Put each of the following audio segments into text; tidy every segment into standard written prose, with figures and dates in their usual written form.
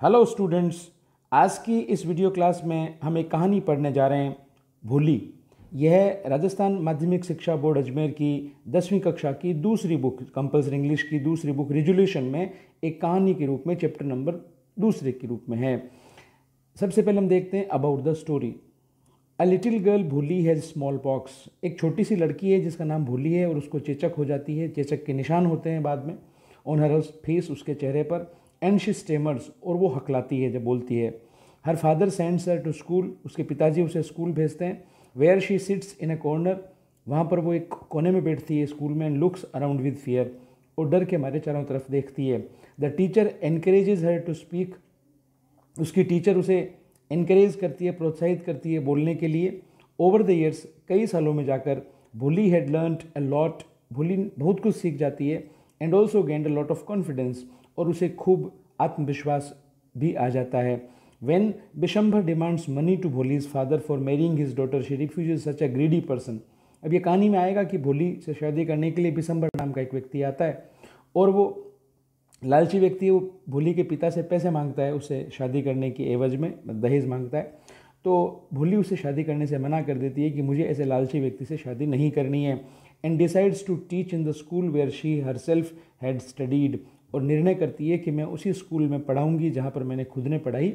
Hello students. आज की इस वीडियो क्लास में हम एक कहानी पढ़ने जा रहे हैं, भोली। यह राजस्थान माध्यमिक शिक्षा बोर्ड अजमेर की 10वीं कक्षा की दूसरी बुक, कंपल्सरी इंग्लिश की दूसरी बुक रिजोल्यूशन में एक कहानी के रूप में चैप्टर नंबर दूसरे के रूप में है। सबसे पहले हम देखते हैं about the story. A little girl भोली हैज़ स्मॉल पॉक्स। एक छोटी सी लड़की है जिसका नाम भोली है और उसको चेचक हो जाती है। चेचक के निशान होते हैं बाद में ऑन हर फेस, उसके चेहरे पर। एंड शी स्टेमर्स, और वो हकलाती है जब बोलती है। Her father sends her to school, उसके पिताजी उसे स्कूल भेजते हैं। Where she sits in a corner, वहाँ पर वो एक कोने में बैठती है स्कूल में। And looks around with fear, और डर के मारे चारों तरफ देखती है। The teacher encourages her to speak, उसकी टीचर उसे इनक्रेज करती है, प्रोत्साहित करती है बोलने के लिए। ओवर द ईयर्स, कई सालों में जाकर, भोली हैड लर्नड अ लॉट, भोली बहुत कुछ सीख जाती है। And also gained a lot of confidence, और उसे खूब आत्मविश्वास भी आ जाता है। When Bishambhar demands money to Bholi's father for marrying his daughter, she refuses such a greedy person. अब ये कहानी में आएगा कि भोली से शादी करने के लिए बिशंभर नाम का एक व्यक्ति आता है, और वो लालची व्यक्ति है। वो भोली के पिता से पैसे मांगता है उससे शादी करने की एवज में, दहेज मांगता है। तो भोली उसे शादी करने से मना कर देती है कि मुझे ऐसे लालची व्यक्ति से शादी नहीं करनी है। And decides to teach in the school where she herself had studied, और निर्णय करती है कि मैं उसी स्कूल में पढ़ाऊंगी जहाँ पर मैंने खुद ने पढ़ाई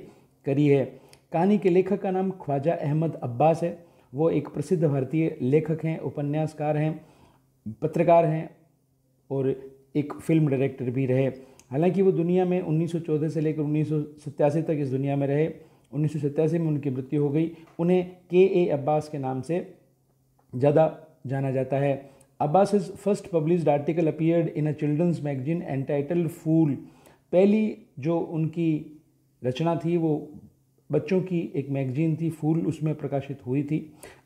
करी है। कहानी के लेखक का नाम ख्वाजा अहमद अब्बास है। वो एक प्रसिद्ध भारतीय लेखक हैं, उपन्यासकार हैं, पत्रकार हैं और एक फिल्म डायरेक्टर भी रहे। हालांकि वो दुनिया में 1914 से लेकर 1987 तक इस दुनिया में रहे। 1987 में उनकी मृत्यु हो गई। उन्हें के अब्बास के नाम से ज़्यादा जाना जाता है। Abbas first published article appeared in a children's magazine entitled fool. पहली जो उनकी रचना थी वो बच्चों की एक मैगजीन थी, फूल, उसमें प्रकाशित हुई थी।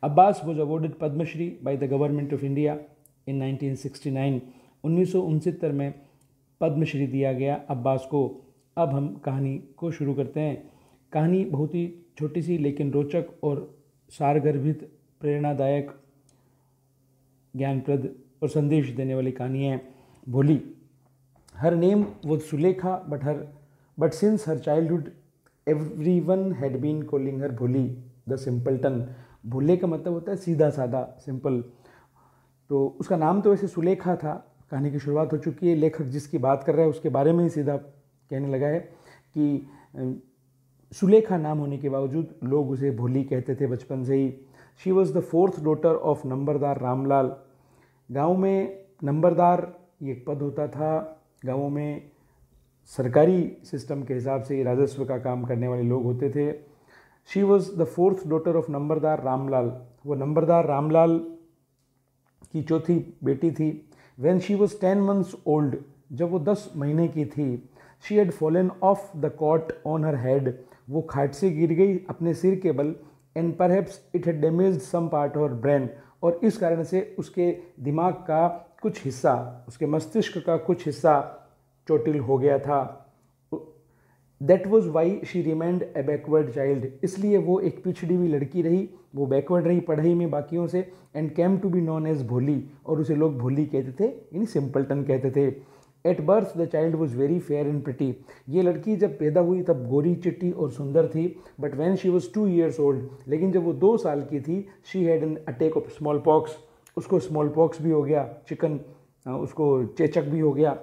Abbas was awarded Padmashri by the government of India in 1969। 1969 में पद्मश्री दिया गया अब्बास को। अब हम कहानी को शुरू करते हैं। कहानी बहुत ही छोटी सी लेकिन रोचक और सारगर्भित, प्रेरणादायक, ज्ञानप्रद और संदेश देने वाली कहानी है। Bholi. Her name was Sulekha, but since her childhood everyone had been calling her Bholi the simpleton. भोले का मतलब होता है सीधा साधा, सिंपल। तो उसका नाम तो वैसे सुलेखा था। कहानी की शुरुआत हो चुकी है। लेखक जिसकी बात कर रहा है उसके बारे में ही सीधा कहने लगा है कि सुलेखा नाम होने के बावजूद लोग उसे भोली कहते थे बचपन से ही। She was the fourth daughter of Numberdar Ramlal. गांव में नंबरदार ये पद होता था। गांवों में सरकारी सिस्टम के हिसाब से राजस्व का काम करने वाले लोग होते थे। She was the fourth daughter of Numberdar Ramlal. वो नंबरदार रामलाल की चौथी बेटी थी। When she was 10 months old, जब वो 10 महीने की थी, she had fallen off the cot on her head, वो खाट से गिर गई अपने सिर के बल। and perhaps it had damaged some part of her brain, और इस कारण से उसके दिमाग का कुछ हिस्सा, उसके मस्तिष्क का कुछ हिस्सा चोटिल हो गया था। That was why she remained a backward child, इसलिए वो एक पिछड़ी हुई लड़की रही, वो बैकवर्ड रही पढ़ाई में बाकियों से। And came to be known as Bholi, और उसे लोग भोली कहते थे, यानी सिंपलटन कहते थे। At birth the child was very fair and pretty. ये लड़की जब पैदा हुई तब गोरी चिट्टी और सुंदर थी। But when she was 2 years old, लेकिन जब वो 2 साल की थी, she had an attack of small pox, उसको स्मॉल पॉक्स भी हो गया, चिकन, उसको चेचक भी हो गया।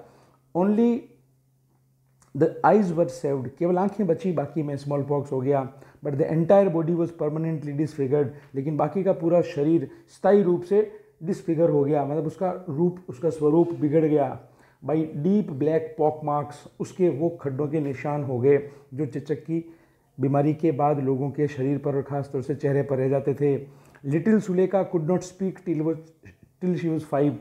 Only the eyes were saved, केवल आंखें बची, बाकी में स्मॉल पॉक्स हो गया। But the entire body was permanently disfigured, लेकिन बाकी का पूरा शरीर स्थायी रूप से डिसफिगर हो गया, मतलब उसका रूप, उसका स्वरूप बिगड़ गया। By deep black pock marks, उसके वो खड्डों के निशान हो गए जो चेचक की बीमारी के बाद लोगों के शरीर पर और खासतौर से चेहरे पर रह जाते थे। Little Sulekha could not speak till she was 5।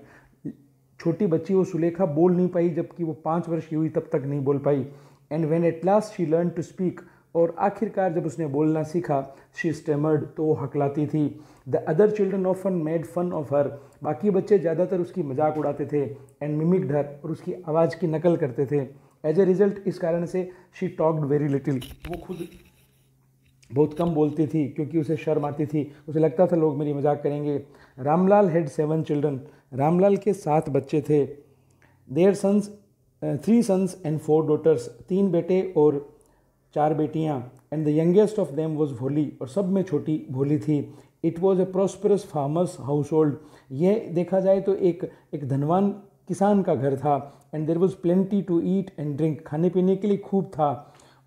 छोटी बच्ची वो सुलेखा बोल नहीं पाई, जबकि वो 5 वर्ष की हुई तब तक नहीं बोल पाई। And when at last she learn to speak, और आखिरकार जब उसने बोलना सीखा, शी स्टेमर्ड, तो वो हकलाती थी। The other children often made fun of her, बाकी बच्चे ज़्यादातर उसकी मजाक उड़ाते थे। एंड मिमिक्ड हर, और उसकी आवाज़ की नकल करते थे। एज ए रिजल्ट, इस कारण से शी टॉक्ड वेरी लिटिल, वो खुद बहुत कम बोलती थी क्योंकि उसे शर्म आती थी, उसे लगता था लोग मेरी मजाक करेंगे। रामलाल हैड 7 चिल्ड्रन, रामलाल के 7 बच्चे थे। Their sons 3 sons and 4 daughters, 3 बेटे और 4 बेटियां, and the youngest of them was Bholi, और सब में छोटी भोली थी। It was a prosperous farmer's household, यह देखा जाए तो एक धनवान किसान का घर था। And there was plenty to eat and drink, खाने पीने के लिए खूब था।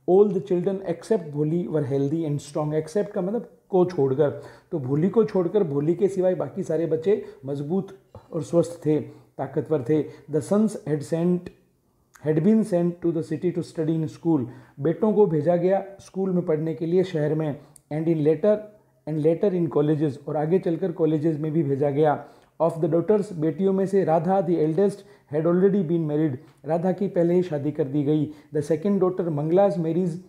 ऑल द चिल्ड्रन एक्सेप्ट भोली वर हेल्दी एंड स्ट्रॉन्ग, एक्सेप्ट का मतलब को छोड़कर, तो भोली को छोड़कर भोली के सिवाय बाकी सारे बच्चे मजबूत और स्वस्थ थे, ताकतवर थे। The sons had been sent to the city to study in school, बेटों को भेजा गया स्कूल में पढ़ने के लिए शहर में। एंड लेटर इन कॉलेजेस, और आगे चलकर कॉलेजेस में भी भेजा गया। ऑफ द डॉटर्स, बेटियों में से Radha the eldest had already been married, Radha की पहले ही शादी कर दी गई। The second daughter Mangala's marriage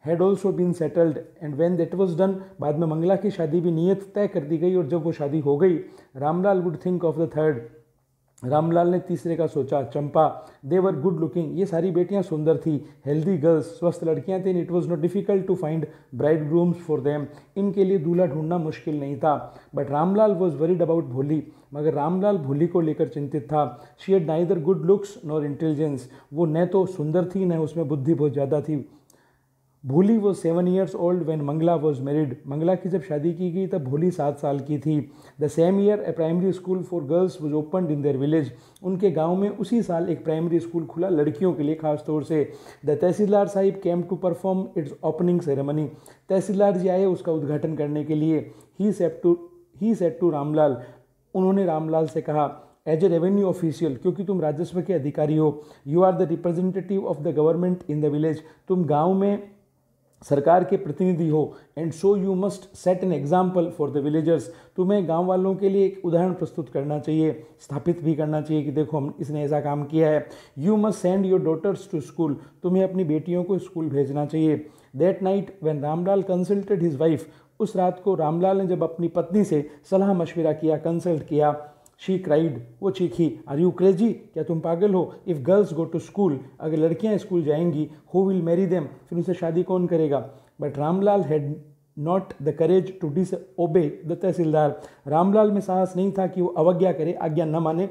had also been settled, and when that was done, बाद में मंगला की शादी भी नियत तय कर दी गई, और जब वो शादी हो गई, Ramlal would think of the third, Ramlal ने तीसरे का सोचा, चंपा। दे वर गुड लुकिंग, ये सारी बेटियां सुंदर थी। हेल्दी गर्ल्स, स्वस्थ लड़कियां थी। It was not difficult to find bridegrooms for them, इनके लिए दूल्हा ढूंढना मुश्किल नहीं था। बट Ramlal was worried about Bholi, मगर रामलाल भोली को लेकर चिंतित था। She had neither good looks nor intelligence, वो न तो सुंदर थी न उसमें बुद्धि बहुत ज़्यादा थी। Bholi was 7 years old when Mangala was married, Mangala की जब शादी की गई तब भोली 7 साल की थी। The same year A primary school for girls was opened in their village, उनके गांव में उसी साल एक प्राइमरी स्कूल खुला लड़कियों के लिए खास तौर से। The Tehsildar Sahib came to perform its opening ceremony, तहसीलदार जी आए उसका उद्घाटन करने के लिए। ही सेड टू रामलाल, उन्होंने रामलाल से कहा, एज ए रेवेन्यू ऑफिशियल, क्योंकि तुम राजस्व के अधिकारी हो, you are the representative of the government in the village, तुम गाँव में सरकार के प्रतिनिधि हो। And so you must set an example for the villagers, तुम्हें गांव वालों के लिए एक उदाहरण प्रस्तुत करना चाहिए, स्थापित भी करना चाहिए कि देखो हम इसने ऐसा काम किया है। You must send your daughters to school, तुम्हें अपनी बेटियों को स्कूल भेजना चाहिए। That night when Ramlal consulted his wife, उस रात को रामलाल ने जब अपनी पत्नी से सलाह मशविरा किया, कंसल्ट किया, शी क्राइड, वो चीखी, आर यू क्रेजी, क्या तुम पागल हो। If girls go to school, अगर लड़कियां स्कूल जाएंगी, हु विल मैरी देम, फिर उनसे शादी कौन करेगा। But Ramlal had not the courage to disobey the Tehsildar, Ramlal में साहस नहीं था कि वो अवज्ञा करे, आज्ञा न माने,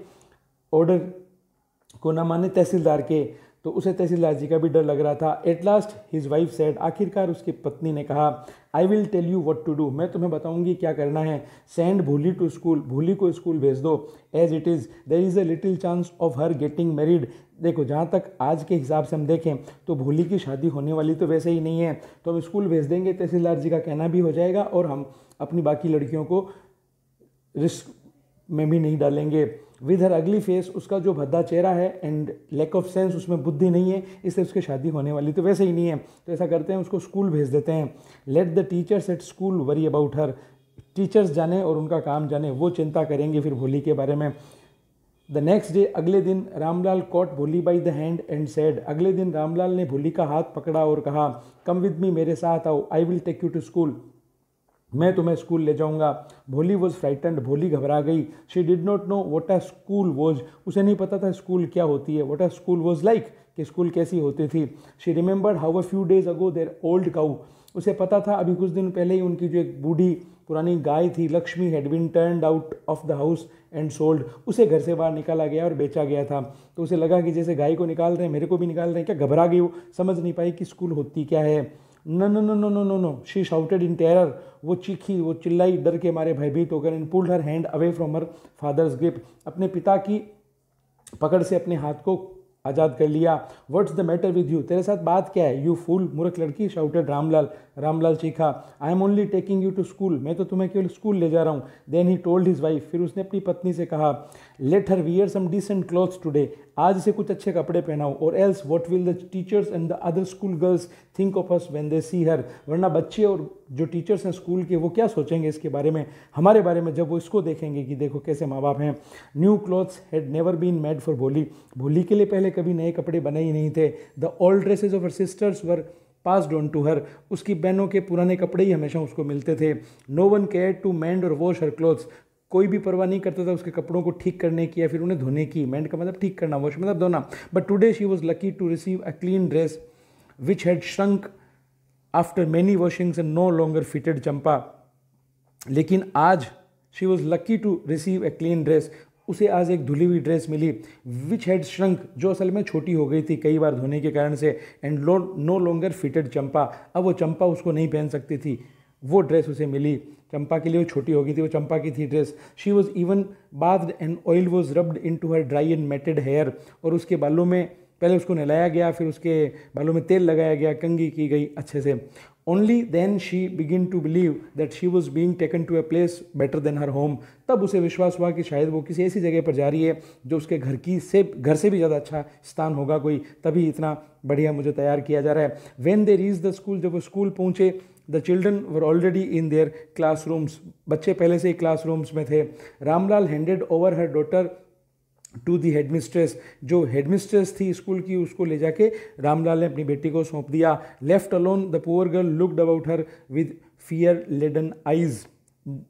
ऑर्डर को न माने तहसीलदार के, तो उसे तहसीलदार जी का भी डर लग रहा था। At last his wife said, आखिरकार उसकी पत्नी ने कहा, I will tell you what to do, मैं तुम्हें बताऊंगी क्या करना है। सेंड भोली टू स्कूल, भोली को स्कूल भेज दो। As it is there is a little chance of her getting married, देखो जहाँ तक आज के हिसाब से हम देखें तो भोली की शादी होने वाली तो वैसे ही नहीं है, तो हम स्कूल भेज देंगे, तहसीलदार जी का कहना भी हो जाएगा और हम अपनी बाकी लड़कियों को रिस्क में भी नहीं डालेंगे। विद हर अगली फेस, उसका जो भद्दा चेहरा है एंड लैक ऑफ सेंस, उसमें बुद्धि नहीं है, इसलिए उसकी शादी होने वाली तो वैसे ही नहीं है, तो ऐसा करते हैं उसको स्कूल भेज देते हैं। Let the teachers at school worry about her, teachers जाने और उनका काम जाने, वो चिंता करेंगे फिर भोली के बारे में। द नेक्स्ट डे, अगले दिन, रामलाल कॉट भोली by the hand and said, अगले दिन रामलाल ने भोली का हाथ पकड़ा और कहा, कम विद मी, मेरे साथ आओ, I will take you to school, मैं तुम्हें स्कूल ले जाऊंगा। भोली वॉज फ्राइटेंड, भोली घबरा गई। She did not know what a school was, उसे नहीं पता था स्कूल क्या होती है। What a school was like, कि स्कूल कैसी होती थी। She remembered how a few days ago their old cow, उसे पता था अभी कुछ दिन पहले ही उनकी जो एक बूढ़ी पुरानी गाय थी Lakshmi had been turned out of the house and sold, उसे घर से बाहर निकाला गया और बेचा गया था। तो उसे लगा कि जैसे गाय को निकाल रहे हैं मेरे को भी निकाल रहे हैं क्या, घबरा गई वो, समझ नहीं पाई कि स्कूल होती क्या है। No no no no no no no, she shouted in terror, वो चीखी, वो चिल्लाई डर के मारे भयभीत होकर। And pulled her hand away from her father's grip, अपने पिता की पकड़ से अपने हाथ को आज़ाद कर लिया। What's the matter with you, तेरे साथ बात क्या है। यू फूल, मूर्ख लड़की, शाउटेड रामलाल, रामलाल चीखा। I am only taking you to school, मैं तो तुम्हें केवल स्कूल ले जा रहा हूँ। Then he told his wife, फिर उसने अपनी पत्नी से कहा, let her wear some decent clothes today, आज से कुछ अच्छे कपड़े पहनाओ। और else what will the teachers and the other school girls think of us when they see her, वरना बच्चे और जो टीचर्स हैं स्कूल के वो क्या सोचेंगे इसके बारे में, हमारे बारे में, जब वो इसको देखेंगे कि देखो कैसे माँ बाप हैं। New clothes had never been made for Bholi, Bholi के लिए पहले कभी नए कपड़े बने ही नहीं थे। The old dresses of her sisters were passed on to her, उसकी बहनों के पुराने कपड़े ही हमेशा उसको मिलते थे। No one care to mend और वॉश हर क्लॉथ्स, कोई भी परवाह नहीं करता था उसके कपड़ों को ठीक करने की या फिर उन्हें धोने की। मेंड का मतलब ठीक करना, वॉश मतलब धोना। But today she was lucky to receive a clean dress which had shrunk after many washings and no longer fitted Champa, लेकिन आज she was lucky to receive a clean dress, उसे आज एक धुली हुई ड्रेस मिली, विच हैड श्रंक, जो असल में छोटी हो गई थी कई बार धोने के कारण से, एंड नो लॉन्गर फिटेड चंपा, अब वो चंपा उसको नहीं पहन सकती थी, वो ड्रेस उसे मिली, चंपा के लिए वो छोटी हो गई थी, वो चंपा की थी dress. She was even bathed and oil was rubbed into her dry and matted hair, और उसके बालों में पहले उसको नहलाया गया, फिर उसके बालों में तेल लगाया गया, कंघी की गई अच्छे से। Only then she begin to believe that she was being taken to a place better than her home, तब उसे विश्वास हुआ कि शायद वो किसी ऐसी जगह पर जा रही है जो उसके घर से भी ज़्यादा अच्छा स्थान होगा कोई, तभी इतना बढ़िया मुझे तैयार किया जा रहा है। When they reach the school, जब वो स्कूल पहुँचे, the children were already in their classrooms, बच्चे पहले से ही क्लासरूम्स में थे। Ramlal handed over her daughter to the headmistress, जो हेडमिस्ट्रेस थी स्कूल की उसको ले जाके रामलाल ने अपनी बेटी को सौंप दिया। Left alone the poor girl looked about her with fear laden eyes,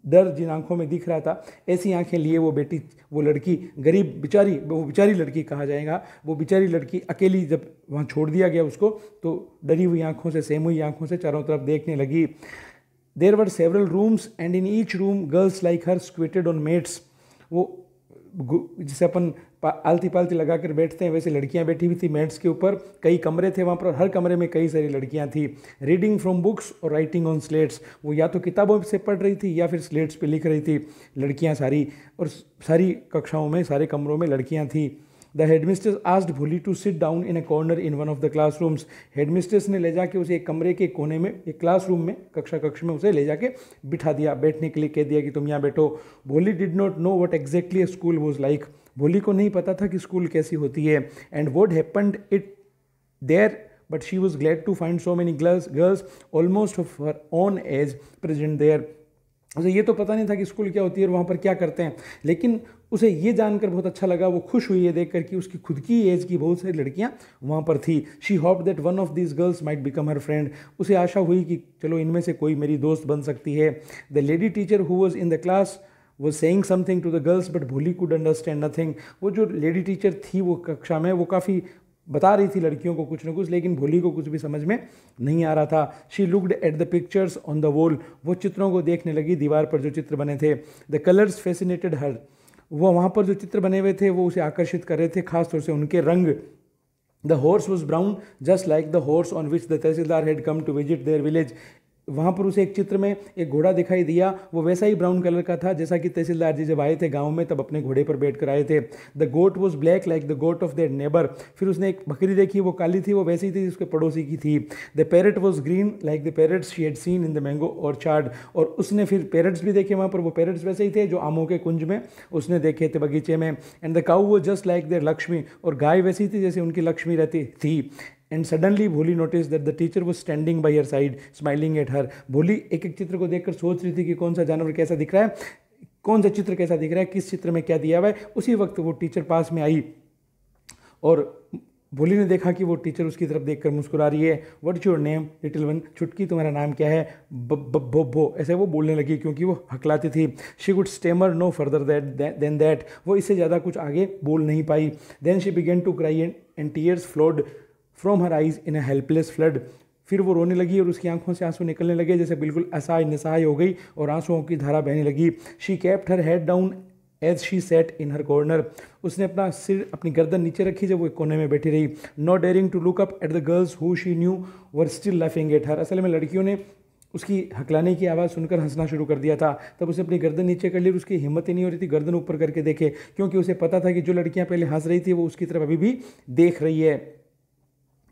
डर जिन आंखों में दिख रहा था ऐसी आंखें लिए वो लड़की गरीब बेचारी, वो बेचारी लड़की कहा जाएगा, वो बेचारी लड़की अकेली जब वहाँ छोड़ दिया गया उसको, तो डरी हुई आंखों से, सेम हुई आंखों से चारों तरफ देखने लगी। There were several rooms and in each room girls like her squatted on mats, वो जिसे अपन आलती पालती लगा कर बैठते हैं वैसे लड़कियां बैठी हुई थी मेट्स के ऊपर। कई कमरे थे वहाँ पर, हर कमरे में कई सारी लड़कियां थी। रीडिंग फ्रॉम बुक्स और राइटिंग ऑन स्लेट्स, वो या तो किताबों से पढ़ रही थी या फिर स्लेट्स पे लिख रही थी लड़कियां सारी, और सारी कक्षाओं में सारे कमरों में लड़कियां थी। The headmistress asked Bholi to sit down in a corner in one of the classrooms, headmistress ने ले जाके उसे एक कमरे के कोने में, एक क्लासरूम में, कक्ष में उसे ले जाके बिठा दिया, बैठने के लिए कह दिया कि तुम यहाँ बैठो। भोली did not know what exactly a school was like, भोली को नहीं पता था कि स्कूल कैसी होती है। And what happened it there, but she was glad to find so many girls almost of her own age present there, उसे ये तो पता नहीं था कि स्कूल क्या होती है और वहाँ पर क्या करते हैं, लेकिन उसे ये जानकर बहुत अच्छा लगा, वो खुश हुई है देखकर कि उसकी खुद की एज की बहुत सारी लड़कियाँ वहाँ पर थी। She hope that one of this girls might become her friend, उसे आशा हुई कि चलो इनमें से कोई मेरी दोस्त बन सकती है। The lady teacher who was in the class was saying something to the girls but Bholi could understand nothing, वो जो लेडी टीचर थी वो कक्षा में वो काफ़ी बता रही थी लड़कियों को कुछ न कुछ, लेकिन भोली को कुछ भी समझ में नहीं आ रहा था। She looked at the pictures on the wall, वो चित्रों को देखने लगी दीवार पर जो चित्र बने थे। द कलर्स फैसिनेटेड हर, वो वहाँ पर जो चित्र बने हुए थे वो उसे आकर्षित कर रहे थे, खासतौर से उनके रंग। The horse was brown just like the horse on which the tehsildar had come to visit their village, वहाँ पर उसे एक चित्र में एक घोड़ा दिखाई दिया, वो वैसा ही ब्राउन कलर का था जैसा कि तहसीलदार जी जब आए थे गांव में तब अपने घोड़े पर बैठ कर आए थे। The goat was black like the goat of their neighbour, फिर उसने एक बकरी देखी वो काली थी, वो वैसी थी जिसके पड़ोसी की थी। The parrot was green like the parrots she had seen in the mango orchard, और उसने फिर पैरट्स भी देखे वहाँ पर, वो पैरट्स वैसे ही थे जो आमों के कुंज में उसने देखे थे बगीचे में। And the cow was just like their Lakshmi, और गाय वैसी थी जैसे उनकी लक्ष्मी रहती थी। And suddenly Bholi notice that the teacher was standing by her side smiling at her, Bholi एक एक चित्र को देखकर सोच रही थी कि कौन सा जानवर कैसा दिख रहा है, कौन सा चित्र कैसा दिख रहा है, किस चित्र में क्या दिया हुआ है। उसी वक्त वो टीचर पास में आई और भोली ने देखा कि वो टीचर उसकी तरफ देखकर मुस्कुरा रही है। What is your name little one, छुटकी तुम्हारा नाम क्या है, बो ऐसे वो बोलने लगी क्योंकि वो हकलाती थी। She could stammer no further than that, वो इससे ज़्यादा कुछ आगे बोल नहीं पाई। Then she began to cry and tears flowed from her eyes in a helpless flood, फिर वो रोने लगी और उसकी आंखों से आंसू निकलने लगे जैसे बिल्कुल असहाय निसहाय हो गई और आंसुओं की धारा बहने लगी। She kept her head down as she sat in her corner, उसने अपना सिर, अपनी गर्दन नीचे रखी जब वो एक कोने में बैठी रही। Not daring to look up at the girls who she knew were still laughing at her, असल में लड़कियों ने उसकी हकलाने की आवाज़ सुनकर हंसना शुरू कर दिया था। तब उसे अपनी गर्दन नीचे कर ली और उसकी हिम्मत ही नहीं हो रही थी गर्दन ऊपर करके देखे, क्योंकि उसे पता था कि जो लड़कियां पहले हंस रही थी वो उसकी तरफ अभी भी देख रही है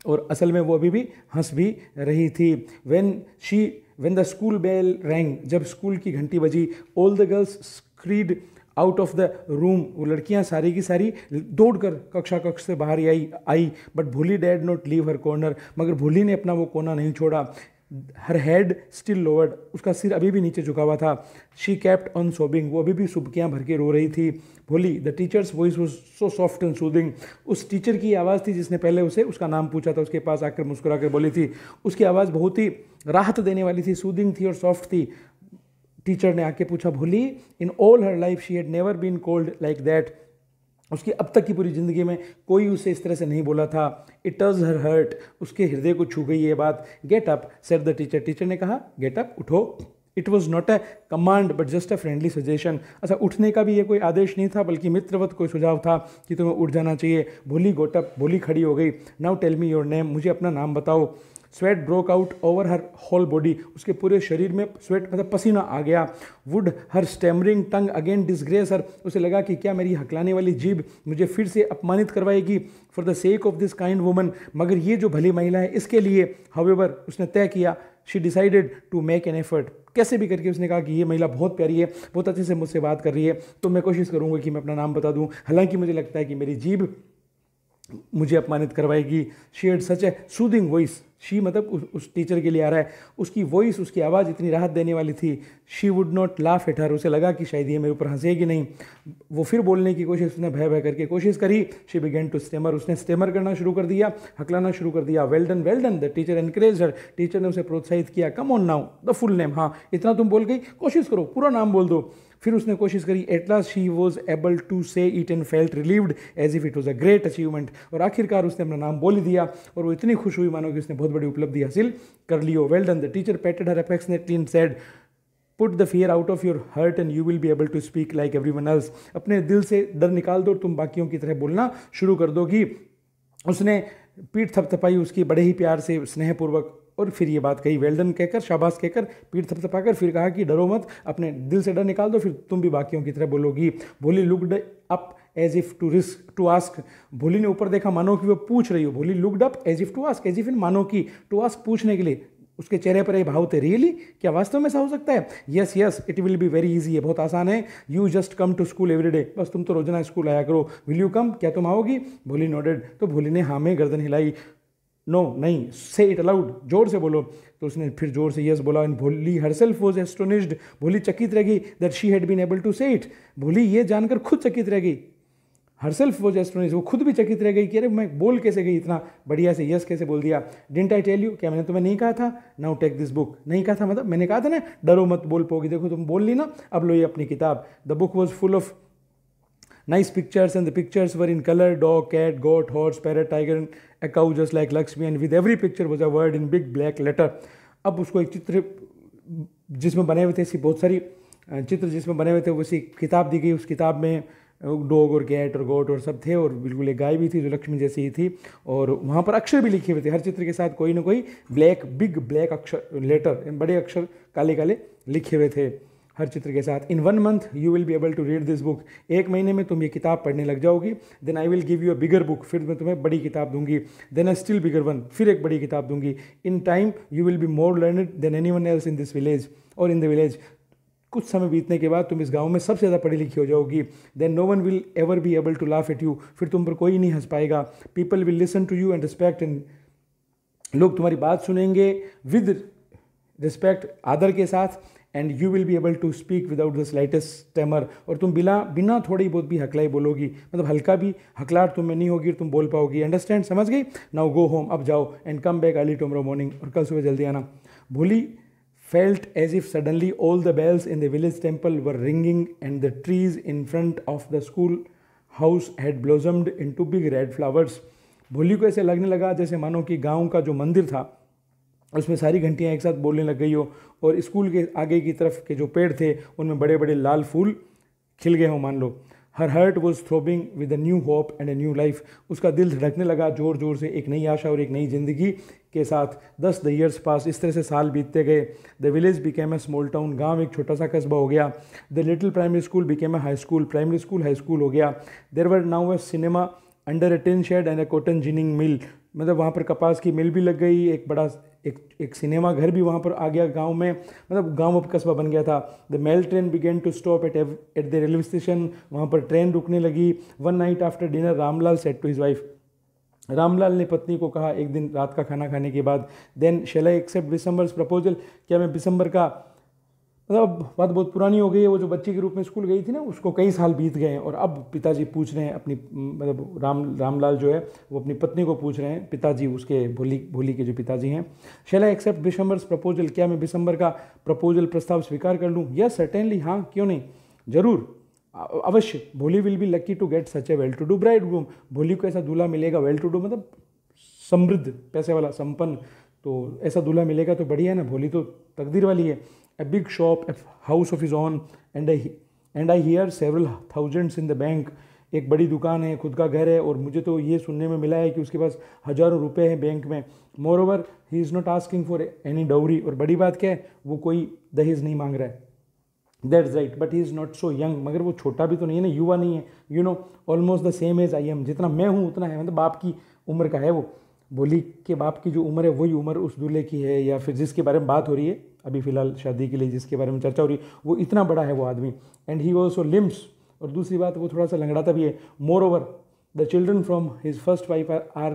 और असल में वो अभी भी हंस भी रही थी। When the school bell rang, जब स्कूल की घंटी बजी, all the girls screamed out of the room, वो लड़कियां सारी की सारी दौड़कर कक्ष से बाहर आई। But Bholi did not leave her corner, मगर भोली ने अपना वो कोना नहीं छोड़ा। हर हेड स्टिल लोवर्ड, उसका सिर अभी भी नीचे झुका हुआ था। शी कैप्ट ऑन सोबिंग, वो अभी भी सुबकियाँ भर के रो रही थी। भोली, the teachers voice was so soft and soothing, उस टीचर की आवाज़ थी जिसने पहले उसे उसका नाम पूछा था, उसके पास आकर मुस्कुरा कर बोली थी, उसकी आवाज़ बहुत ही राहत देने वाली थी, सूदिंग थी और सॉफ्ट थी। टीचर ने आके पूछा, Bholi, in all her life she had never been called like that, उसकी अब तक की पूरी ज़िंदगी में कोई उसे इस तरह से नहीं बोला था। इट टच हर हर्ट, उसके हृदय को छू गई ये बात। Get up said the teacher, teacher ने कहा गेट अप, उठो। It was not a command but just a friendly suggestion. अच्छा, उठने का भी ये कोई आदेश नहीं था बल्कि मित्रवत कोई सुझाव था कि तुम्हें उठ जाना चाहिए। भोली गोट अप, भोली खड़ी हो गई। Now tell me your name, मुझे अपना नाम बताओ। Sweat broke out over her whole body, उसके पूरे शरीर में स्वेट मतलब पसीना आ गया। Would her stammering tongue again disgrace her, उसे लगा कि क्या मेरी हकलाने वाली जीभ मुझे फिर से अपमानित करवाएगी। For the sake of this kind woman, मगर ये जो भली महिला है इसके लिए। हाउएवर, उसने तय किया, she decided to make an effort, कैसे भी करके उसने कहा कि ये महिला बहुत प्यारी है, बहुत अच्छे से मुझसे बात कर रही है, तो मैं कोशिश करूंगा कि मैं अपना नाम बता दूं, हालांकि मुझे लगता है कि मेरी जीभ मुझे अपमानित करवाएगी। She had such A soothing voice, she मतलब उस टीचर के लिए आ रहा है, उसकी वॉइस, उसकी आवाज़ इतनी राहत देने वाली थी। She would not laugh at her, उसे लगा कि शायद ये मेरे ऊपर हंसेगी नहीं। वो फिर बोलने की कोशिश, उसने भय भय करके कोशिश करी। शी बिगेन टू स्टेमर, उसने स्टेमर करना शुरू कर दिया, हकलाना शुरू कर दिया। Well done, the teacher encourage her, teacher ने उसे प्रोत्साहित किया। Come on now, the full name, हाँ इतना तुम बोल गई, कोशिश करो पूरा नाम बोल दो। फिर उसने कोशिश करी। At last she was able to say it and felt relieved as if it was a great achievement, और आखिरकार उसने अपना नाम बोल ही दिया और वो इतनी खुश हुई मानो कि उसने बहुत बड़ी उपलब्धि हासिल कर ली हो। Well done, the teacher patted her affectionately and said, put the fear out of your heart and you will be able to speak like everyone else, अपने दिल से डर निकाल दो और तुम बाकियों की तरह बोलना शुरू कर दोगी। उसने पीठ थपथपाई उसकी बड़े ही प्यार से, स्नेहपूर्वक, और फिर ये बात कही, वेल डन कहकर, शाबाश कहकर, पीठ थपथपाकर, फिर कहा कि डरो मत, अपने दिल से डर निकाल दो, फिर तुम भी बाकियों की तरह बोलोगी। Bholi looked up as if to ask, Bholi ने ऊपर देखा मानो कि वो पूछ रही हो। Bholi looked up as if to ask, as if in मानो की, टू आस्क पूछने के लिए। उसके चेहरे पर ये भाव थे, रियली, क्या वास्तव में ऐसा हो सकता है? Yes yes, it will be very easy, है बहुत आसान है। You just come to school every day, बस तुम तो रोजाना स्कूल आया करो। विल यू कम, क्या तुम आओगी? भोली नोडेड, तो भोली ने हाँ में गर्दन हिलाई। नो नहीं, से इट अलाउड, जोर से बोलो। तो उसने फिर जोर से यस बोला। एंड भोली हरसेल्फ वॉज एस्टोनिश्ड, भोली चकित रह गई that she had been able to say it, Bholi ये जानकर खुद चकित रह गई। हरसेल्फ वॉज एस्टोनिश्ड, वो खुद भी चकित रह गई कि अरे मैं बोल कैसे गई, इतना बढ़िया से यस कैसे बोल दिया। डिडंट आई टेल यू, क्या मैंने तुम्हें नहीं कहा था? नाउ टेक दिस बुक, नहीं कहा था मतलब मैंने कहा था ना डरो मत, बोल पाओगी, देखो तुम बोल ली ना, अब लो ये अपनी किताब। The book was full of nice pictures and the pictures were in color, dog, cat, goat, horse, parrot, tiger and a cow just like Lakshmi, and with every picture was a word in big black letter। अब उसको एक चित्र जिसमें बने हुए थे, ऐसी बहुत सारी चित्र जिसमें बने हुए थे, वैसी किताब दी गई। उस किताब में डॉग और कैट और गोट और सब थे, और बिल्कुल एक गाय भी थी जो लक्ष्मी जैसी ही थी, और वहाँ पर अक्षर भी लिखे हुए थे, हर चित्र के साथ कोई ना कोई बिग ब्लैक अक्षर, लेटर, बड़े अक्षर काले काले लिखे हुए थे हर चित्र के साथ। In 1 month you will be able to read this book, 1 महीने में तुम ये किताब पढ़ने लग जाओगी। Then I will give you a bigger book, फिर मैं तुम्हें बड़ी किताब दूंगी। Then a still bigger one, फिर एक बड़ी किताब दूंगी। In time you will be more learned than anyone else in this village, और इन द विलेज, कुछ समय बीतने के बाद तुम इस गांव में सबसे ज़्यादा पढ़ी लिखी हो जाओगी। Then no one will ever be able to laugh at you, फिर तुम पर कोई नहीं हंस पाएगा। People will listen to you and respect, and लोग तुम्हारी बात सुनेंगे विद रिस्पेक्ट, आदर के साथ। And you will be able to speak without the slightest stammer, और तुम बिना थोड़ी बहुत भी हकलाई बोलोगी, मतलब हल्का भी हकलाहट तुम में नहीं होगी और तुम बोल पाओगी। अंडरस्टैंड, समझ गई? नाउ गो होम, अब जाओ, and come back early tomorrow morning, और कल सुबह जल्दी आना। भोली felt as if suddenly all the bells in the village temple were ringing and the trees in front of the school house had blossomed into big red flowers। भोली को ऐसे लगने लगा जैसे मानो कि गांव का जो मंदिर था उसमें सारी घंटियां एक साथ बोलने लग गई हो, और स्कूल के आगे की तरफ के जो पेड़ थे उनमें बड़े बड़े लाल फूल खिल गए हों मान लो। Her heart was throbbing with a new hope and a new life, उसका दिल धड़कने लगा जोर जोर से एक नई आशा और एक नई जिंदगी के साथ। 10 द ईयर्स पास, इस तरह से साल बीतते गए। The village became a small town, गांव एक छोटा सा कस्बा हो गया। The little primary school became a high school, primary school high school हो गया। There were now a cinema under a tin shed and a cotton ginning mill, मतलब वहाँ पर कपास की मिल भी लग गई, एक बड़ा एक सिनेमा घर भी वहाँ पर आ गया गांव में, मतलब गांव अब कस्बा बन गया था। The mail train began to stop at the railway station, वहाँ पर ट्रेन रुकने लगी। One night after dinner Ramlal said to his wife, Ramlal ने पत्नी को कहा एक दिन रात का खाना खाने के बाद, then shall I accept Bishambar's proposal, क्या मैं बिशंबर का, मतलब बात बहुत पुरानी हो गई है, वो जो बच्चे के रूप में स्कूल गई थी ना, उसको कई साल बीत गए हैं, और अब पिताजी पूछ रहे हैं अपनी, मतलब रामलाल जो है वो अपनी पत्नी को पूछ रहे हैं, पिताजी उसके भोली के जो पिताजी हैं। शैल आई एक्सेप्ट बिशंबर्स प्रपोजल, क्या मैं बिशंबर का प्रपोजल प्रस्ताव स्वीकार कर लूँ? यस सर्टेनली, हाँ क्यों नहीं, जरूर, अवश्य। Bholi will be lucky to get such a well to do bridegroom, Bholi को ऐसा दूल्हा मिलेगा, वेल टू डू मतलब समृद्ध, पैसे वाला, संपन्न, तो ऐसा दूल्हा मिलेगा तो बढ़िया है ना, भोली तो तकदीर वाली है। a big shop, a house of his own, and I hear several thousands in the bank. एक बड़ी दुकान है, खुद का घर है, और मुझे तो ये सुनने में मिला है कि उसके पास हज़ारों रुपए हैं बैंक में. More over he is not asking for any dowry. और बड़ी बात क्या है, वो कोई दहेज नहीं मांग रहा है. That's right, but he is not so young. मगर वो छोटा भी तो नहीं है ना, युवा नहीं है. You know, almost the same age I am. जितना मैं हूँ उतना है, मतलब बाप की उम्र का है वो. बोली के बाप की जो उम्र है वही उम्र उस दूल्हे की है, या फिर जिसके बारे में बात हो रही है अभी फ़िलहाल शादी के लिए, जिसके बारे में चर्चा हो रही है, वो इतना बड़ा है वो आदमी. And he also limps. और दूसरी बात, वो थोड़ा सा लंगड़ाता भी है. Moreover the children from his first wife are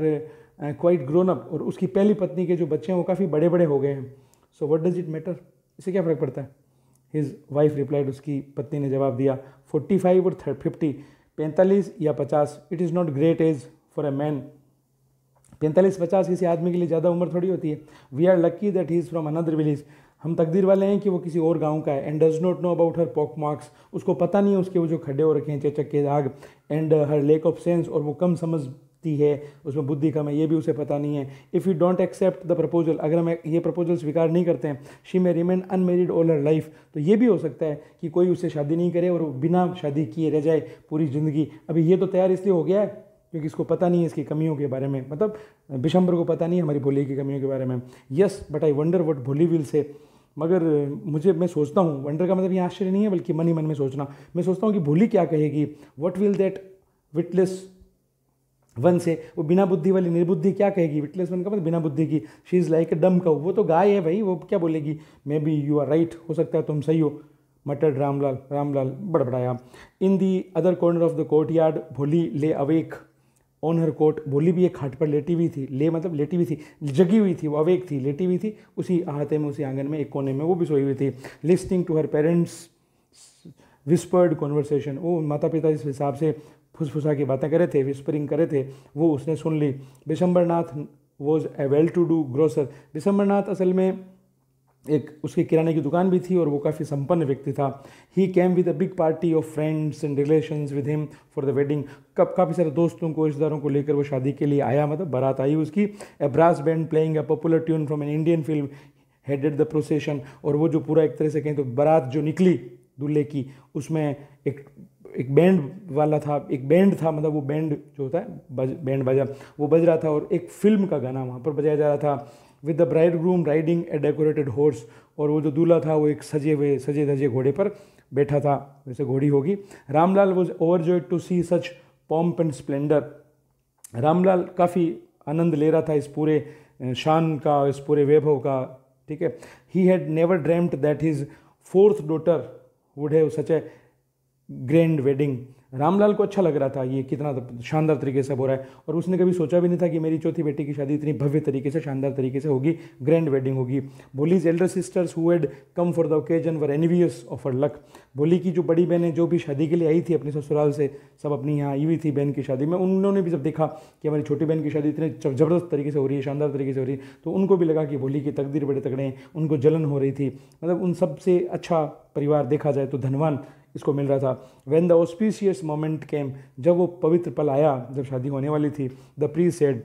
quite grown up. और उसकी पहली पत्नी के जो बच्चे हैं वो काफ़ी बड़े बड़े हो गए हैं. So what does it matter, इससे क्या फ़र्क पड़ता है. हिज वाइफ रिप्लाइड, उसकी पत्नी ने जवाब दिया, 45 और 50, 45 या 50, it is not great age for a man. 45-50 किसी आदमी के लिए ज़्यादा उम्र थोड़ी होती है. We are lucky that he is from another village. हम तकदीर वाले हैं कि वो किसी और गांव का है. And does not know about her pock marks. उसको पता नहीं है उसके वो जो खड्डे हो रखे हैं, चेचक के दाग. And her lake of sense, और वो कम समझती है, उसमें बुद्धि कम है, ये भी उसे पता नहीं है. If you don't accept the proposal, अगर हम ये प्रपोजल स्वीकार नहीं करते हैं, she may remain unmarried all her life. तो ये भी हो सकता है कि कोई उससे शादी नहीं करे और वो बिना शादी किए रह जाए पूरी ज़िंदगी. अभी ये तो तैयार इसलिए हो गया है क्योंकि इसको पता नहीं है इसकी कमियों के बारे में, मतलब बिशंबर को पता नहीं है हमारी भोली की कमियों के बारे में. Yes, but I wonder what भोली विल से. मगर मैं सोचता हूँ, वंडर का मतलब ये आश्चर्य नहीं है बल्कि मन ही मन में सोचना. मैं सोचता हूँ कि भोली क्या कहेगी. What will that witless one से, वो बिना बुद्धि वाली निर्बुद्धि क्या कहेगी. विटलेस वन का मतलब बिना बुद्धि की. शी इज़ लाइक ए डम काउ. वो तो गाय है भाई, वो क्या बोलेगी. Maybe you are right, हो सकता है तुम सही हो, मटर्ड रामलाल बड़बड़ाया. In the other corner of the courtyard Bholi lay awake on her coat. भोली भी एक खाट पर लेटी हुई थी. ले मतलब लेटी हुई थी, जगी हुई थी, वो अवेक थी, लेटी हुई थी उसी आहते में, उसी आंगन में एक कोने में वो भी सोई हुई थी. Listening to her parents whispered conversation. वो माता पिता इस हिसाब से फुसफुसा की बातें करे थे, विस्परिंग करे थे, वो उसने सुन ली. Bishambarnath was a well to do grocer. Bishambarnath असल में एक उसकी किराने की दुकान भी थी और वो काफ़ी संपन्न व्यक्ति था. He came with a big party of friends and relations with him for the wedding. काफ़ी सारे दोस्तों को, रिश्तेदारों को लेकर वो शादी के लिए आया, मतलब बारात आई उसकी. A brass band playing a popular tune from an Indian film headed the procession. और वो जो पूरा एक तरह से कहें तो बारात जो निकली दूल्हे की, उसमें एक बैंड वाला था, एक बैंड था, मतलब वो बैंड जो होता है बैंड बाजा, वो बज रहा था और एक फिल्म का गाना वहाँ पर बजाया जा रहा था. With the bride groom riding A decorated horse. और वो जो दूल्हा था वो एक सजे धजे घोड़े पर बैठा था, जैसे घोड़ी होगी. Ramlal was overjoyed to see such pomp and splendour. Ramlal काफ़ी आनंद ले रहा था इस पूरे शान का, इस पूरे वैभव का. ठीक है. He had never dreamed that his fourth daughter would have such A grand wedding. Ramlal को अच्छा लग रहा था ये कितना शानदार तरीके से हो रहा है, और उसने कभी सोचा भी नहीं था कि मेरी चौथी बेटी की शादी इतनी भव्य तरीके से, शानदार तरीके से होगी, ग्रैंड वेडिंग होगी. Bholi's Elder sisters who had come for the occasion were envious of her luck. भोली की जो बड़ी बहनें जो भी शादी के लिए आई थी अपने ससुराल से, सब अपनी यहाँ आई हुई थी बहन की शादी में, उन्होंने भी जब देखा कि हमारी छोटी बहन की शादी इतने ज़बरदस्त तरीके से हो रही है, शानदार तरीके से हो रही है, तो उनको भी लगा कि भोली की तकदीर बड़े तगड़े हैं, उनको जलन हो रही थी. मतलब उन सबसे अच्छा परिवार देखा जाए तो धनवान इसको मिल रहा था. व्हेन द ऑस्पिशियस मोमेंट केम, जब वो पवित्र पल आया, जब शादी होने वाली थी, द प्रीस्ट सेड,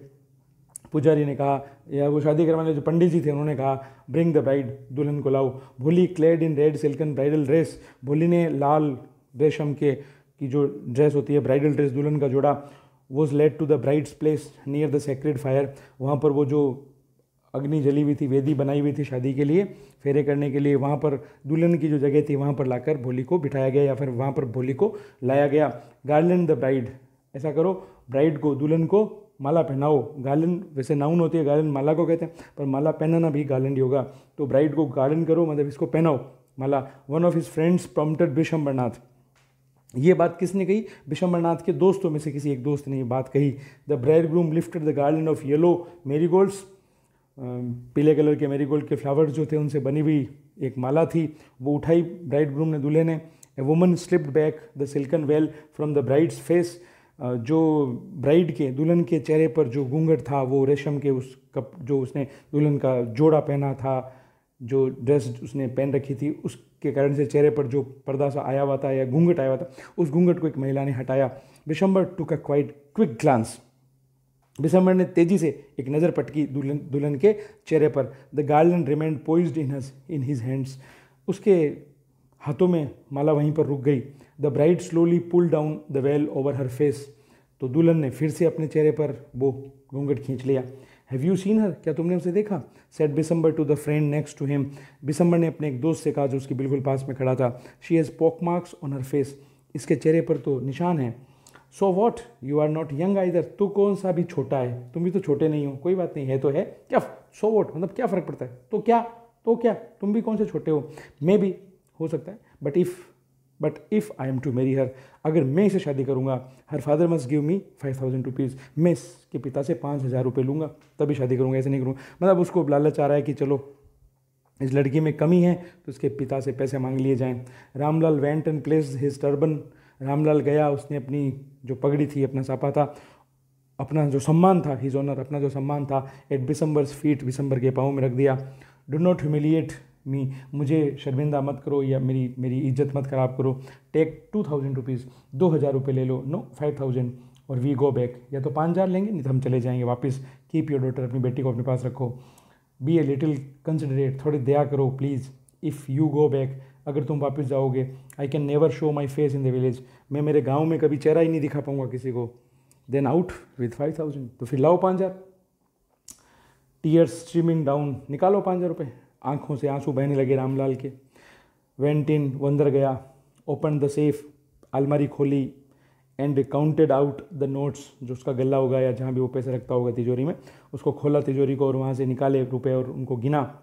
पुजारी ने कहा, या वो शादी करवाने वाले जो पंडित जी थे उन्होंने कहा, ब्रिंग द ब्राइड, दुल्हन को लाओ. Bholi clad in red silken bridal dress. Bholi ने लाल रेशम के की जो ड्रेस होती है, ब्राइडल ड्रेस, दुल्हन का जोड़ा, was led to the bride's place near the sacred fire. वहाँ पर वो जो अग्नि जली हुई थी, वेदी बनाई हुई थी शादी के लिए, फेरे करने के लिए, वहाँ पर दुल्हन की जो जगह थी वहाँ पर लाकर भोली को बिठाया गया, या फिर वहाँ पर भोली को लाया गया. गार्लैंड द ब्राइड, ऐसा करो, ब्राइड को, दुल्हन को माला पहनाओ. गार्लैंड वैसे नाउन होती है, गार्लैंड माला को कहते हैं, पर माला पहनाना भी गार्लैंड होगा. तो ब्राइड को गार्लैंड करो, मतलब इसको पहनाओ माला. One of his friends prompted Bishambarnath. ये बात किसने कही? बिशंबरनाथ के दोस्तों में से किसी एक दोस्त ने ये बात कही. The bridegroom lifted the garland of yellow marigolds. पीले कलर के मेरीगोल्ड के फ्लावर्स जो थे उनसे बनी हुई एक माला थी, वो उठाई ब्राइड ग्रूम ने, दूल्हे ने. A woman slipped back the silken well from the bride's face. जो ब्राइड के, दुल्हन के चेहरे पर जो घूंघट था, वो रेशम के उस कप जो उसने दुल्हन का जोड़ा पहना था, जो ड्रेस उसने पहन रखी थी, उसके कारण से चेहरे पर जो पर्दा सा आया हुआ था या घूंघट आया हुआ था, उस घूंघट को एक महिला ने हटाया. बिशंबर टुक अ क्वाइट क्विक ग्लांस. बिशंबर ने तेजी से एक नज़र पटकी दुल्हन के चेहरे पर. The garland remained poised in his hands. उसके हाथों में माला वहीं पर रुक गई। The bride slowly pull down the veil over her face, तो दुल्हन ने फिर से अपने चेहरे पर वो घूंघट खींच लिया। हैव यू सीन हर, क्या तुमने उसे देखा? Said Bishambar to the friend next to him, Bishambar ने अपने एक दोस्त से कहा जो उसके बिल्कुल पास में खड़ा था। She has pock marks on her face, इसके चेहरे पर तो निशान है। So what, you are not young either, तू कौन सा भी छोटा है, तुम भी तो छोटे नहीं हो, कोई बात नहीं है तो है क्या, सो वॉट मतलब क्या फ़र्क पड़ता है, तो क्या तुम भी कौन से छोटे हो, मे भी हो सकता है, but if I am to marry her, अगर मैं इसे शादी करूंगा, her father must give me 5000 rupees, मैं इसके पिता से 5000 रुपये लूँगा तभी शादी करूँगा, ऐसे नहीं करूँगा। मतलब उसको लालच आ रहा है कि चलो इस लड़की में कमी है तो उसके पिता से पैसे मांग लिए जाएं। Ramlal went and placed his turban, Ramlal गया, उसने अपनी जो पगड़ी थी, अपना सापा था, अपना जो सम्मान था, हिज ऑनर, अपना जो सम्मान था, एट बिसम्बर्स फीट, बिसम्बर के पाँव में रख दिया। डू नॉट ह्यूमिलिएट मी, मुझे शर्मिंदा मत करो या मेरी इज्जत मत खराब करो। टेक 2000 रुपीज़, 2000 रुपये ले लो, नो 5000, और वी गो बैक, या तो 5000 लेंगे नहीं तो हम चले जाएंगे वापस। कीप योर डॉटर, अपनी बेटी को अपने पास रखो। बी ए लिटिल कंसिडरेट, थोड़ी दया करो please. If you go back, अगर तुम वापस जाओगे, I can never show my face in the village, मैं मेरे गाँव में कभी चेहरा ही नहीं दिखा पाऊंगा किसी को। देन आउट विथ 5000, तो फिर लाओ 5000। टीयर्स स्ट्रीमिंग डाउन, निकालो 5000 रुपये, आंखों से आंसू बहने लगे रामलाल के। वेंट इन, वो अंदर गया, ओपन द सेफ, अलमारी खोली, and counted out the notes, जो उसका गला होगा या जहाँ भी वो पैसे रखता होगा तिजोरी में, उसको खोला तिजोरी को और वहाँ से निकाले रुपए और उनको गिना।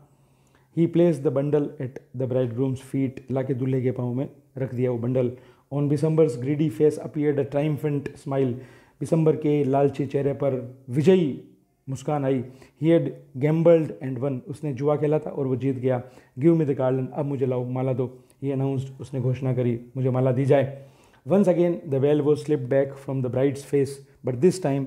He place the bundle at the bride groom's feet, ला के दूल्हे के पाँव में रख दिया वो bundle. On Bishambar's greedy face appeared a triumphant smile, Bishambar के लालची चेहरे पर विजयी मुस्कान आई। He had gambled and won, उसने जुआ खेला था और वो जीत गया। गिव मी द गार्लन, अब मुझे लाओ, माला दो। ही अनाउंस्ड, उसने घोषणा करी, मुझे माला दी जाए। Once again the veil was slipped back from the bride's face, but this time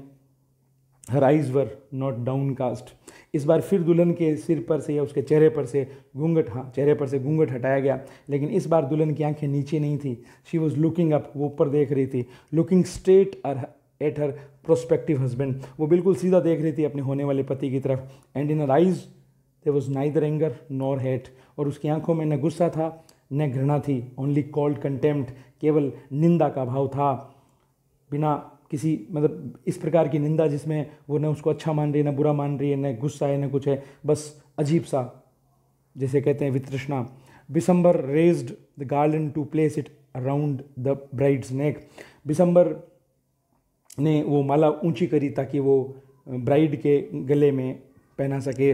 her eyes were not downcast, इस बार फिर दुल्हन के सिर पर से या उसके चेहरे पर से घूंघट, हाँ चेहरे पर से घूंघट हटाया गया, लेकिन इस बार दुल्हन की आंखें नीचे नहीं थी। शी वॉज लुकिंग अप, वो ऊपर देख रही थी। Looking straight at her prospective husband, वो बिल्कुल सीधा देख रही थी अपने होने वाले पति की तरफ। And in her eyes there was neither anger nor hate, और उसकी आंखों में न गुस्सा था न घृणा थी। ओनली कॉल्ड कंटेम्प्ट, केवल निंदा का भाव था, बिना किसी मतलब इस प्रकार की निंदा जिसमें वो न उसको अच्छा मान रही है न बुरा मान रही है, न गुस्सा है न कुछ है, बस अजीब सा, जैसे कहते हैं वितृष्णा। Bishambar raised the garland to place it around the bride's neck, Bishambar ने वो माला ऊंची करी ताकि वो ब्राइड के गले में पहना सके।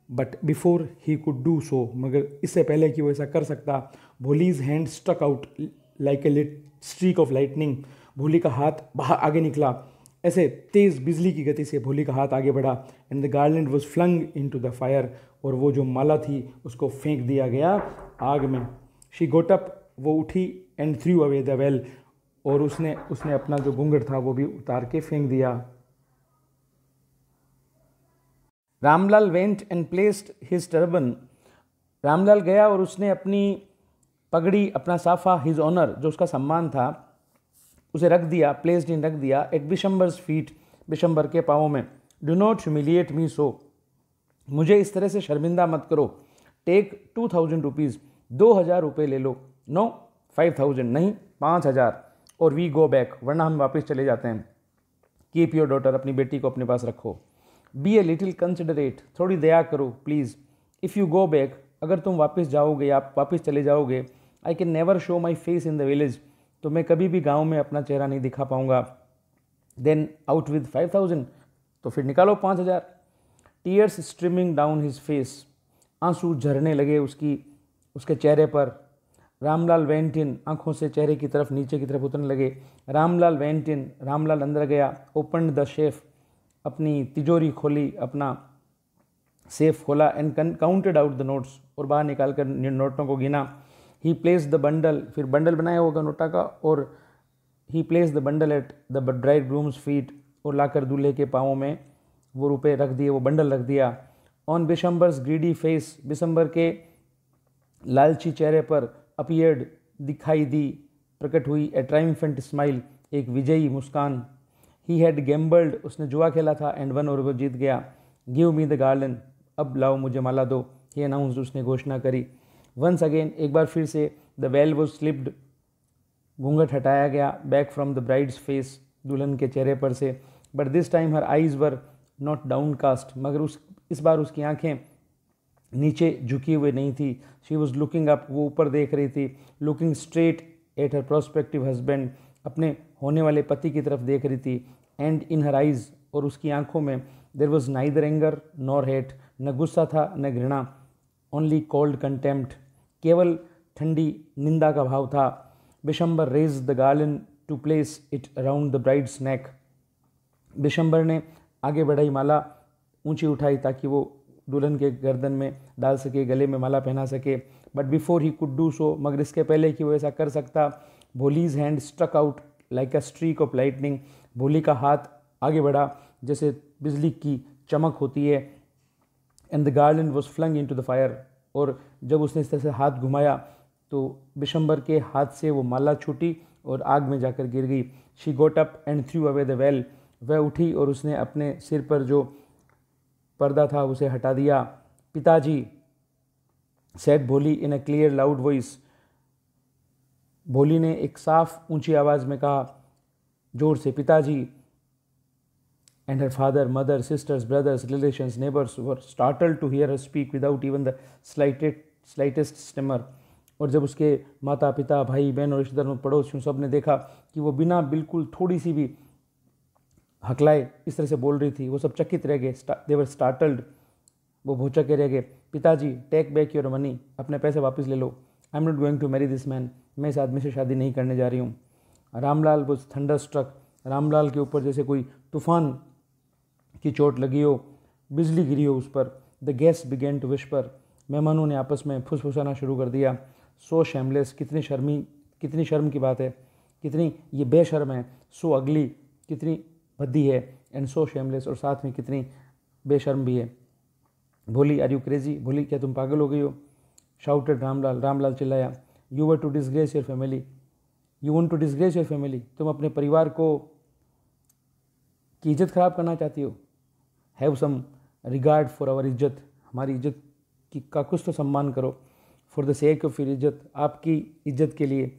But before he could do so, मगर इससे पहले कि वो ऐसा कर सकता, Bholi's hand stuck out like a lit streak of lightning, Bholi का हाथ बाहर आगे निकला, ऐसे तेज़ बिजली की गति से भोली का हाथ आगे बढ़ा। And the garland was flung into the fire, और वो जो माला थी उसको फेंक दिया गया आग में। शी गोट अप, वो उठी, and through away the well, और उसने अपना जो घूंघट था वो भी उतार के फेंक दिया। Ramlal went and placed his turban, Ramlal गया और उसने अपनी पगड़ी, अपना साफा, हिज ऑनर, जो उसका सम्मान था, उसे रख दिया, प्लेस्ड इन रख दिया, एट बिशम्बर्स फीट, बिशम्बर के पाँवों में। डू नॉट ह्यूमिलिएट मी सो, मुझे इस तरह से शर्मिंदा मत करो। टेक 2000 रुपीज़, 2000 रुपये ले लो, नो 5000 नहीं 5000, और वी गो बैक, वरना हम वापस चले जाते हैं। कीप योर डॉटर, अपनी बेटी को अपने पास रखो। बी ए लिटिल कंसिडरेट, थोड़ी दया करो please. If you go back, अगर तुम वापस जाओगे, आप वापस चले जाओगे, I can never show my face in the village, तो मैं कभी भी गांव में अपना चेहरा नहीं दिखा पाऊंगा। देन आउट विद 5000, तो फिर निकालो 5000। Tears streaming down his face, आंसू झरने लगे उसके चेहरे पर। रामलाल वेंट इन, आंखों से चेहरे की तरफ नीचे की तरफ उतरने लगे। रामलाल वेंट इन, रामलाल अंदर गया। ओपन द शेफ, अपनी तिजोरी खोली, अपना सेफ खोला। And counted out the notes, और बाहर निकाल कर नोटों को गिना। ही प्लेस द बंडल, फिर बंडल बनाया होगा नोटा का, और he place the bundle at the bride groom's feet, और लाकर दूल्हे के पाँवों में वो रुपए रख दिए, वो बंडल रख दिया। On Bishamber's greedy face, Bishambar के लालची चेहरे पर अपीयर्ड, दिखाई दी, प्रकट हुई, ए ट्राइम्फेंट स्माइल, एक विजयी मुस्कान। ही हैड गैम्बल्ड, उसने जुआ खेला था, एंड वन, और वो जीत गया। गिव मी द गार्लन, अब लाओ मुझे माला दो। ही अनाउंस्ड, उसने घोषणा करी। वंस अगेन, एक बार फिर से, द वेल वॉज स्लिप्ड, घूंघट हटाया गया, back from the bride's face, दुल्हन के चेहरे पर से, but this time her eyes were not downcast, मगर इस बार उसकी आंखें नीचे झुकी हुई नहीं थी। शी वॉज लुकिंग अप, वो ऊपर देख रही थी, looking straight at her prospective husband, अपने होने वाले पति की तरफ देख रही थी। एंड इन हर आइज, और उसकी आंखों में, there was neither anger nor hate, न गुस्सा था न घृणा, ओनली कोल्ड कंटेम्प्ट, केवल ठंडी निंदा का भाव था। Bishambar raise the garland to place it around the bride's neck, Bishambar ने आगे बढ़ाई माला, ऊंची उठाई ताकि वो दुल्हन के गर्दन में डाल सके, गले में माला पहना सके। But before he could do so, मगर इसके पहले कि वो ऐसा कर सकता, Bholi's hand struck out like a streak of lightning, Bholi का हाथ आगे बढ़ा जैसे बिजली की चमक होती है। And the garland was flung into the fire, और जब उसने इस तरह से हाथ घुमाया तो बिशंबर के हाथ से वो माला छूटी और आग में जाकर गिर गई। She goat up and through away the well, वह उठी और उसने अपने सिर पर जो पर्दा था उसे हटा दिया। पिताजी, सेड भोली इन अ क्लियर लाउड वॉइस, भोली ने एक साफ ऊंची आवाज़ में कहा, जोर से, पिताजी। And her father, mother, sisters, brothers, relations, neighbours were startled to hear her speak without even the slightest stammer, और जब उसके माता पिता, भाई बहन और रिश्तेदारों, पड़ोसियों, सब ने देखा कि वो बिना बिल्कुल थोड़ी सी भी हकलाए इस तरह से बोल रही थी, वो सब चकित रह गए। दे वर स्टार्टल्ड, वो भौचके रह गए। पिताजी, टेक बैक योर मनी, अपने पैसे वापस ले लो। I am not going to marry this man, मैं इस आदमी से शादी नहीं करने जा रही हूँ। Ramlal was thunderstruck, Ramlal के ऊपर जैसे कोई तूफान की चोट लगी हो, बिजली गिरी हो उस पर। The guest began to whisper, मेहमानों ने आपस में फुसफुसाना शुरू कर दिया। सो शैमलेस, कितनी शर्म की बात है, कितनी ये बेशर्म है। सो अगली, कितनी भद्दी है। एंड सो शेमलेस, और साथ में कितनी बेशर्म भी है। भोली, आर यू क्रेजी, भोली क्या तुम पागल हो गई हो। शाउटेड रामलाल, रामलाल चिल्लाया, you were to disgrace your family, you want to disgrace your family, तुम अपने परिवार को की इज्जत खराब करना चाहती हो। Have some regard for our इज्जत, हमारी इज्जत की का कुछ तो सम्मान करो। For the sake of your इज्जत, आपकी इज्जत के लिए।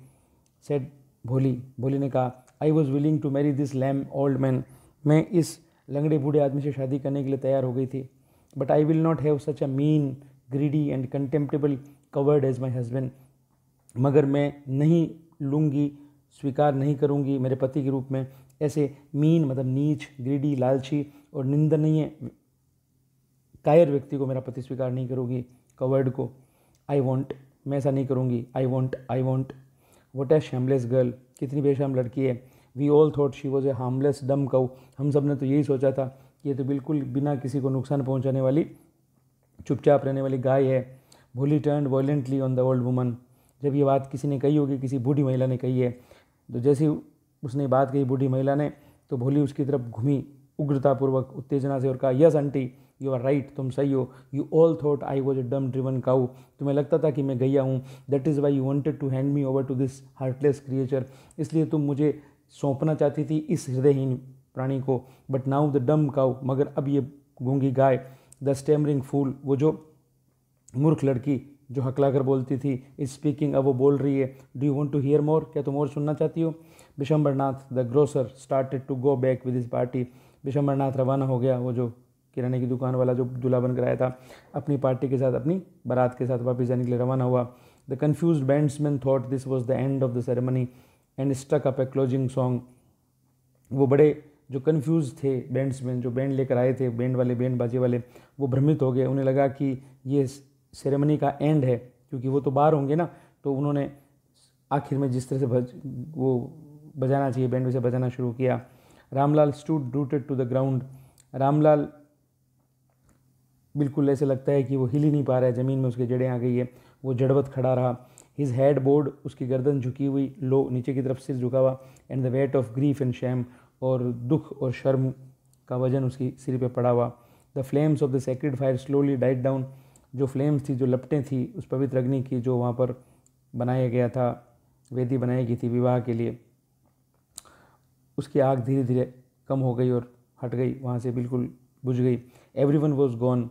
सेड भोली, भोली ने कहा, I was willing to marry this lame old man, मैं इस लंगड़े बूढ़े आदमी से शादी करने के लिए तैयार हो गई थी। But I will not have such a mean, greedy and contemptible coward as my husband, मगर मैं नहीं लूँगी, स्वीकार नहीं करूँगी मेरे पति के रूप में ऐसे मीन, मतलब नीच, ग्रीडी, लालची और निंदनीय कायर व्यक्ति को मेरा पति स्वीकार नहीं करूँगी, कवर्ड को। आई वॉन्ट, मैं ऐसा नहीं करूँगी। I won't. What a shameless girl, कितनी बेशर्म लड़की है। We all thought she was a harmless dumb cow, हम सब ने तो यही सोचा था कि ये तो बिल्कुल बिना किसी को नुकसान पहुंचाने वाली, चुपचाप रहने वाली गाय है। Bholi turned violently on the old woman, जब ये बात किसी ने कही होगी, किसी बूढ़ी महिला ने कही है, तो जैसे ही उसने बात कही बूढ़ी महिला ने, तो भोली उसकी तरफ घूमी उग्रतापूर्वक, उत्तेजना से, और कहा, yes auntie, you are right, तुम सही हो। You all thought I was a dumb driven cow, तुम्हें लगता था कि मैं गैया हूँ। That is why you wanted to hand me over to this heartless creature, इसलिए तुम मुझे सौंपना चाहती थी इस हृदयहीन प्राणी को। बट नाउ द डम काउ, मगर अब ये गूंगी गाय। द स्टेमरिंग फूल, वो जो मूर्ख लड़की जो हकला कर बोलती थी, इज स्पीकिंग, अब वो बोल रही है। Do you want to hear more, क्या तुम और सुनना चाहती हो। Bishambarnath the grocer started to go back with his party, Bishambarnath रवाना हो गया, वो जो किराने की दुकान वाला जो दूल्हा बनकर आया था, अपनी पार्टी के साथ, अपनी बारात के साथ वापस जाने के लिए रवाना हुआ। The confused bandsman thought this was the end of the ceremony and struck up a closing song, वो बड़े जो कन्फ्यूज़ थे बैंड्समैन, जो बैंड लेकर आए थे, बैंड वाले, बैंड बाजे वाले, वो भ्रमित हो गए। उन्हें लगा कि ये सेरेमनी का एंड है, क्योंकि वो तो बाहर होंगे ना, तो उन्होंने आखिर में जिस तरह से वो बजाना चाहिए बैंड, वैसे बजाना शुरू किया। Ramlal stood rooted to the ground, Ramlal बिल्कुल ऐसे लगता है कि वो हिल ही नहीं पा रहा है, ज़मीन में उसकी जड़ें आ गई है, वो जड़वत खड़ा रहा। हिज हेड बोर्ड, उसकी गर्दन झुकी हुई, लो, नीचे की तरफ सिर झुका हुआ। And the weight of grief and sham, और दुख और शर्म का वजन उसकी सिर पे पड़ा हुआ। The flames of the sacred fire slowly died down, जो फ्लेम्स थी, जो लपटें थी उस पवित्र अग्नि की, जो वहाँ पर बनाया गया था, वेदी बनाई गई थी विवाह के लिए, उसकी आग धीरे धीरे कम हो गई और हट गई, वहाँ से बिल्कुल बुझ गई। एवरीवन वाज गॉन,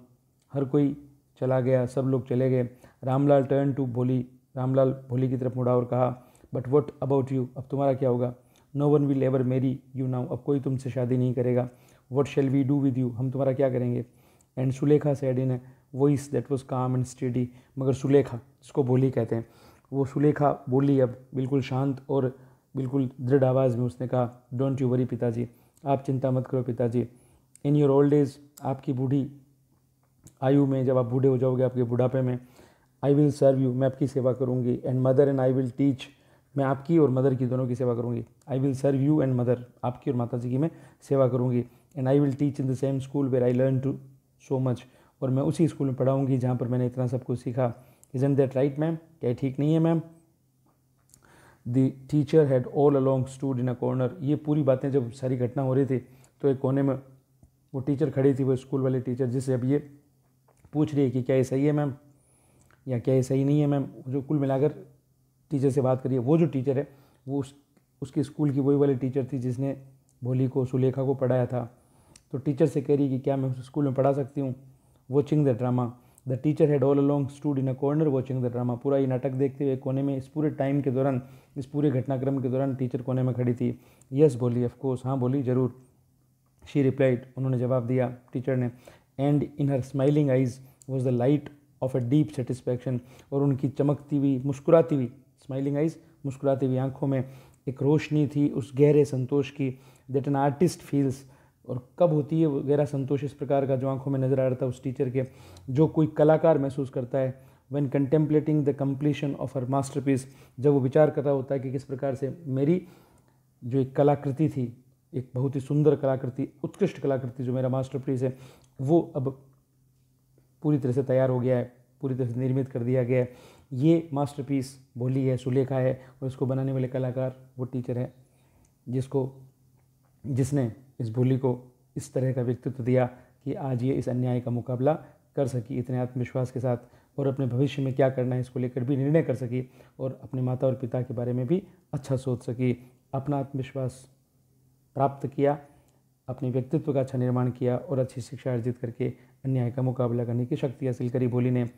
हर कोई चला गया, सब लोग चले गए। रामलाल टर्न टू भोली, रामलाल भोली की तरफ मुड़ा और कहा, बट वट अबाउट यू, अब तुम्हारा क्या होगा? No one will ever marry you now, अब कोई तुमसे शादी नहीं करेगा। What shall we do with you, हम तुम्हारा क्या करेंगे? And Sulekha said in a voice that was calm and steady, मगर सुलेखा, जिसको भोली कहते हैं, वो सुलेखा बोली अब बिल्कुल शांत और बिल्कुल दृढ़ आवाज़ में उसने कहा, डोंट यू वरी पिताजी, आप चिंता मत करो पिताजी। इन योर ओल्ड एज, आपकी बूढ़ी आयु में, जब आप बूढ़े हो जाओगे, आपके बुढ़ापे में, आई विल सर्व यू, मैं आपकी सेवा करूँगी। And mother and I will teach, मैं आपकी और मदर की दोनों की सेवा करूँगी। I will serve you and mother, आपकी और माता जी की मैं सेवा करूँगी। And I will teach in the same school where I learnt so much, और मैं उसी स्कूल में पढ़ाऊँगी जहाँ पर मैंने इतना सब कुछ सीखा। इज़न्ट दैट राइट मैम, क्या ठीक नहीं है ma'am? The teacher had all along stood in a corner, ये पूरी बातें जब सारी घटना हो रही थी तो एक कोने में वो टीचर खड़ी थी, वो स्कूल वाली टीचर, जिससे अब ये पूछ रही है कि क्या ये सही है मैम या क्या ये सही नहीं है मैम। जो कुल मिलाकर टीचर से बात करिए, वो जो टीचर है वो उसके स्कूल की वही वाली टीचर थी जिसने भोली को, सुलेखा को पढ़ाया था। तो टीचर से कह रही कि क्या मैं उस स्कूल में पढ़ा सकती हूँ? Watching the drama, the teacher had all along stood in a corner watching the drama, पूरा ये नाटक देखते हुए कोने में, इस पूरे टाइम के दौरान, इस पूरे घटनाक्रम के दौरान टीचर कोने में खड़ी थी। यस बोली, ऑफ कोर्स, हाँ बोली, ज़रूर। शी रिप्लाइड, उन्होंने जवाब दिया टीचर ने। And in her smiling eyes was the light of a deep satisfaction, और उनकी चमकती हुई, मुस्कुराती हुई, स्माइलिंग आइज, मुस्कुराती हुई आंखों में एक रोशनी थी उस गहरे संतोष की, दैट एन आर्टिस्ट फील्स, और कब होती है वो गहरा संतोष इस प्रकार का जो आंखों में नजर आ रहा था उस टीचर के, जो कोई कलाकार महसूस करता है। When contemplating the completion of her masterpiece, जब वो विचार कर रहा होता है कि किस प्रकार से मेरी जो एक कलाकृति थी, एक बहुत ही सुंदर कलाकृति, उत्कृष्ट कलाकृति जो मेरा मास्टरपीस है, वो अब पूरी तरह से तैयार हो गया है, पूरी तरह से निर्मित कर दिया गया है। ये मास्टरपीस भोली है, सुलेखा है, और इसको बनाने वाले कलाकार वो टीचर है जिसने इस भोली को इस तरह का व्यक्तित्व दिया कि आज ये इस अन्याय का मुकाबला कर सकी इतने आत्मविश्वास के साथ, और अपने भविष्य में क्या करना है इसको लेकर भी निर्णय कर सकी, और अपने माता और पिता के बारे में भी अच्छा सोच सकी। अपना आत्मविश्वास प्राप्त किया, अपने व्यक्तित्व का अच्छा निर्माण किया, और अच्छी शिक्षा अर्जित करके अन्याय का मुकाबला करने की शक्ति हासिल करी भोली ने।